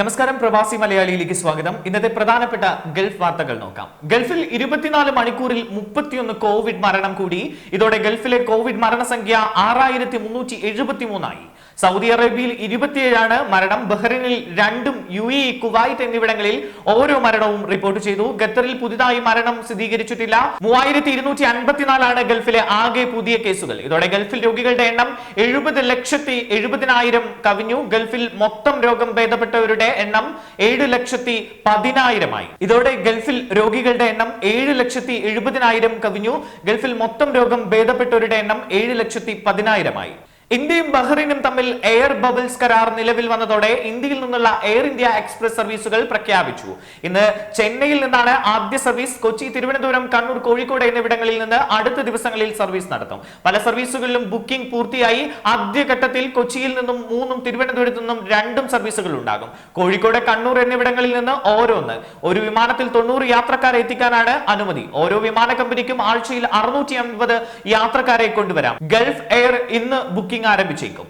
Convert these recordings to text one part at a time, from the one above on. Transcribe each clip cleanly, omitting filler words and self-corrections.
നമസ്കാരം, പ്രവാസി മലയാളിയിലേക്ക് സ്വാഗതം. ഇന്നത്തെ പ്രധാനപ്പെട്ട ഗൾഫ് വാർത്തകൾ നോക്കാം. ഗൾഫിൽ 24 മണിക്കൂറിൽ 31 കോവിഡ് മരണം കൂടി. ഇതോടെ ഗൾഫിലെ കോവിഡ് മരണസംഖ്യ 6373 ആയി. സൗദി അറേബ്യയിൽ 27 മരണം. ബഹ്റൈനിൽ 2, UAE, കുവൈറ്റ് എന്നിവിടങ്ങളിൽ ഓരോ മരണവും റിപ്പോർട്ട് ചെയ്തു. ഖത്തറിൽ പുതുതായി മരണം സ്ഥിരീകരിച്ചിട്ടില്ല. 3254 ഗൾഫിലെ ആകെ പുതിയ കേസുകൾ. ഇതോടെ ഗൾഫിൽ രോഗികളുടെ എണ്ണം 70,70,000 കവിഞ്ഞു. ഗൾഫിൽ മൊത്തം രോഗം ഭേദപ്പെട്ടവരുടെ എണ്ണം 7,10,000 ആയി. ഇതോടെ ഗൾഫിൽ രോഗികളുടെ എണ്ണം 7,70,000 കവിഞ്ഞു. ഗൾഫിൽ മൊത്തം രോഗം ഭേദപ്പെട്ടവരുടെ എണ്ണം 7,10,000 ആയി. ഇന്ത്യയും ബഹ്റൈനും തമ്മിൽ എയർ ബബിൾസ് കരാർ നിലവിൽ വന്നതോടെ ഇന്ത്യയിൽ നിന്നുള്ള എയർ ഇന്ത്യ എക്സ്പ്രസ് സർവീസുകൾ പ്രഖ്യാപിച്ചു. ഇന്ന് ചെന്നൈയിൽ നിന്നാണ് ആദ്യ സർവീസ്. കൊച്ചി, തിരുവനന്തപുരം, കണ്ണൂർ, കോഴിക്കോട് എന്നിവിടങ്ങളിൽ നിന്ന് അടുത്ത ദിവസങ്ങളിൽ സർവീസ് നടത്തും. പല സർവീസുകളിലും ബുക്കിംഗ് പൂർത്തിയായി. ആദ്യഘട്ടത്തിൽ കൊച്ചിയിൽ നിന്നും 3, തിരുവനന്തപുരത്ത് നിന്നും 2 സർവീസുകൾ ഉണ്ടാകും. കോഴിക്കോട്, കണ്ണൂർ എന്നിവിടങ്ങളിൽ നിന്ന് ഓരോന്ന്. ഒരു വിമാനത്തിൽ 90 യാത്രക്കാരെ എത്തിക്കാനാണ് അനുമതി. ഓരോ വിമാന കമ്പനിക്കും ആഴ്ചയിൽ 650 യാത്രക്കാരെ കൊണ്ടുവരാം. ഗൾഫ് എയർ ഇന്ന് ബുക്കിംഗ് ആരംഭിച്ചേക്കും.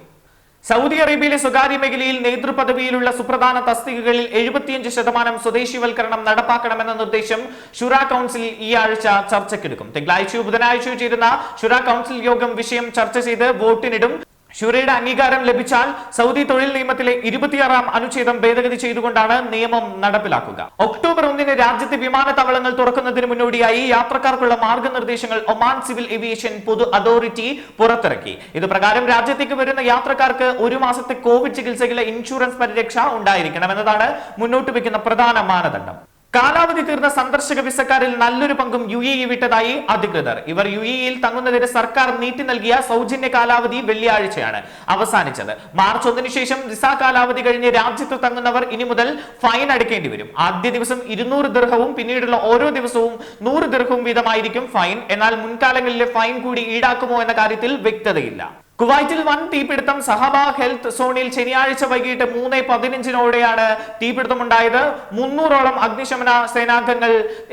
സൗദി അറേബ്യയിലെ സ്വകാര്യ മേഖലയിൽ നേതൃപദവിയിലുള്ള സുപ്രധാന തസ്തികകളിൽ 75% സ്വദേശിവൽക്കരണം നടപ്പാക്കണമെന്ന നിർദ്ദേശം ഷുറ കൗൺസിൽ ഈ ആഴ്ച ചർച്ചയ്ക്കെടുക്കും. തിങ്കളാഴ്ചയോ ബുധനാഴ്ചയോ ചേരുന്ന ഷുറ കൗൺസിൽ യോഗം വിഷയം ചർച്ച ചെയ്ത് വോട്ടിനിടും. ഷുറയുടെ അംഗീകാരം ലഭിച്ചാൽ സൗദി തൊഴിൽ നിയമത്തിലെ 26-ാം അനുച്ഛേദം ഭേദഗതി ചെയ്തുകൊണ്ടാണ് നിയമം നടപ്പിലാക്കുക. ഒക്ടോബർ 1 രാജ്യത്തെ വിമാനത്താവളങ്ങൾ തുറക്കുന്നതിന് മുന്നോടിയായി യാത്രക്കാർക്കുള്ള മാർഗനിർദ്ദേശങ്ങൾ ഒമാൻ സിവിൽ ഏവിയേഷൻ പൊതു അതോറിറ്റി പുറത്തിറക്കി. ഇത് പ്രകാരം രാജ്യത്തേക്ക് വരുന്ന യാത്രക്കാർക്ക് 1 മാസത്തെ കോവിഡ് ചികിത്സയ്ക്കുള്ള ഇൻഷുറൻസ് പരിരക്ഷ ഉണ്ടായിരിക്കണമെന്നതാണ് മുന്നോട്ട് വെക്കുന്ന പ്രധാന മാനദണ്ഡം. കാലാവധി തീർന്ന സന്ദർശക വിസക്കാരിൽ നല്ലൊരു പങ്കും UAE വിട്ടതായി അധികൃതർ. ഇവർ UAEയിൽ തങ്ങുന്നതിന് സർക്കാർ നീട്ടി നൽകിയ സൗജന്യ കാലാവധി വെള്ളിയാഴ്ചയാണ് അവസാനിച്ചത്. മാർച്ച് 1 ശേഷം വിസ കാലാവധി കഴിഞ്ഞ് രാജ്യത്ത് തങ്ങുന്നവർ ഇനി മുതൽ ഫൈൻ അടയ്ക്കേണ്ടി വരും. ആദ്യ ദിവസം 200 ദിർഹവും പിന്നീടുള്ള ഓരോ ദിവസവും 100 ദിർഹവും വീതമായിരിക്കും ഫൈൻ. എന്നാൽ മുൻകാലങ്ങളിലെ ഫൈൻ കൂടി ഈടാക്കുമോ എന്ന കാര്യത്തിൽ വ്യക്തതയില്ല. കുവൈറ്റിൽ വൻ തീപിടുത്തം. സഹബ ഹെൽത്ത് സോണിൽ ശനിയാഴ്ച വൈകിട്ട് 3:15 തീപിടുത്തമുണ്ടായത്. 300ഓളം അഗ്നിശമന സേനാംഗങ്ങൾ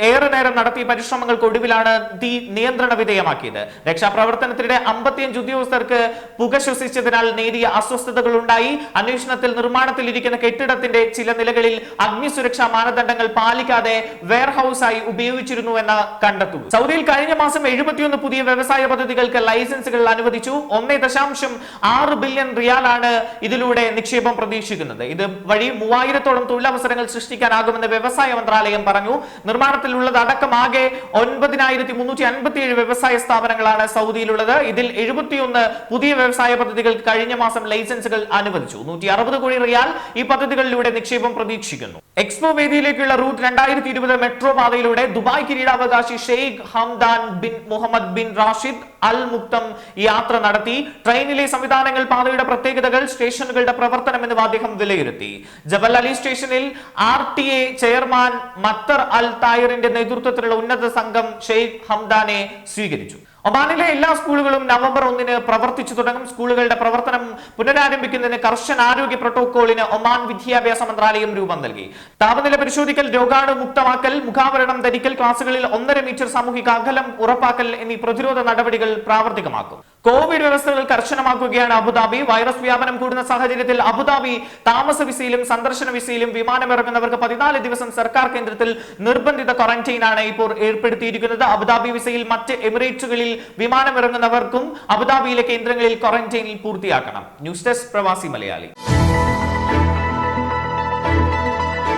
ഏറെ നേരം നടത്തിയ പരിശ്രമങ്ങൾക്കൊടുവിലാണ് തീ നിയന്ത്രണ വിധേയമാക്കിയത്. രക്ഷാപ്രവർത്തനത്തിനിടെ 55 ഉദ്യോഗസ്ഥർക്ക് പുക ശ്വസിച്ചതിനാൽ നേരിയ അസ്വസ്ഥതകൾ ഉണ്ടായി. അന്വേഷണത്തിൽ നിർമ്മാണത്തിലിരിക്കുന്ന കെട്ടിടത്തിന്റെ ചില നിലകളിൽ അഗ്നിസുരക്ഷാ മാനദണ്ഡങ്ങൾ പാലിക്കാതെ വെയർഹൌസായി ഉപയോഗിച്ചിരുന്നു എന്ന് കണ്ടെത്തുന്നു. സൗദിയിൽ കഴിഞ്ഞ മാസം 71 പുതിയ വ്യവസായ പദ്ധതികൾക്ക് ലൈസൻസുകൾ അനുവദിച്ചു. 1.6 ബില്യൺ റിയാലാണ് ഇതിലൂടെ നിക്ഷേപം പ്രതീക്ഷിക്കുന്നത്. ഇത് വഴി 3000ഓളം തൊഴിലവസരങ്ങൾ സൃഷ്ടിക്കാനാകുമെന്ന് വ്യവസായ മന്ത്രാലയം പറഞ്ഞു. നിർമ്മാണത്തിലുള്ളത് അടക്കം ആകെ 9357 വ്യവസായ സ്ഥാപനങ്ങളാണ് സൗദിയിലുള്ളത്. ഇതിൽ 71 പുതിയ വ്യവസായ പദ്ധതികൾക്ക് കഴിഞ്ഞ മാസം ലൈസൻസുകൾ അനുവദിച്ചു. 160 കോടി റിയാൽ ഈ പദ്ധതികളിലൂടെ നിക്ഷേപം പ്രതീക്ഷിക്കുന്നു. എക്സ്പോ വേദിയിലേക്കുള്ള റൂട്ട് 2020 മെട്രോ പാതയിലൂടെ ദുബായ് കിരീടാവകാശി Sheikh Hamdan bin Mohammed bin Rashid Al Maktoum യാത്ര നടത്തി. ട്രെയിനിലെ സംവിധാനങ്ങൾ, പാതയുടെ പ്രത്യേകതകൾ, സ്റ്റേഷനുകളുടെ പ്രവർത്തനം എന്നിവ അദ്ദേഹം വിലയിരുത്തി. ജബൽ അലി സ്റ്റേഷനിൽ RTA ചെയർമാൻ മത്തർ അൽ തായറിന്റെ നേതൃത്വത്തിലുള്ള ഉന്നത സംഘം ഷെയ്ഖ് ഹംദാനെ സ്വീകരിച്ചു. ഒമാനിലെ എല്ലാ സ്കൂളുകളും നവംബർ 1 പ്രവർത്തിച്ചു തുടങ്ങും. സ്കൂളുകളുടെ പ്രവർത്തനം പുനരാരംഭിക്കുന്നതിന് കർശന ആരോഗ്യ പ്രോട്ടോകോളിന് ഒമാൻ വിദ്യാഭ്യാസ മന്ത്രാലയം രൂപം നൽകി. താപനില പരിശോധിക്കൽ, രോഗാണു മുക്തമാക്കൽ, മുഖാവരണം ധരിക്കൽ, ക്ലാസുകളിൽ 1.5 മീറ്റർ സാമൂഹിക അകലം ഉറപ്പാക്കൽ എന്നീ പ്രതിരോധ നടപടികൾ പ്രാവർത്തികമാക്കും. കോവിഡ് വ്യവസ്ഥകൾ കർശനമാക്കുകയാണ് അബുദാബി. വൈറസ് വ്യാപനം കൂടുന്ന സാഹചര്യത്തിൽ അബുദാബി താമസ വിസയിലും സന്ദർശന വിസയിലും വിമാനമിറങ്ങുന്നവർക്ക് 14 ദിവസം സർക്കാർ കേന്ദ്രത്തിൽ നിർബന്ധിത ക്വാറന്റൈനാണ് ഇപ്പോൾ ഏർപ്പെടുത്തിയിരിക്കുന്നത്. അബുദാബി വിസയിൽ മറ്റ് എമിറേറ്റ്സുകളിൽ വിമാനമിറങ്ങുന്നവർക്കും അബുദാബിയിലെ കേന്ദ്രങ്ങളിൽ ക്വാറന്റൈനിൽ പൂർത്തിയാക്കണം. ന്യൂസ് ഡെസ്ക്, പ്രവാസി മലയാളി.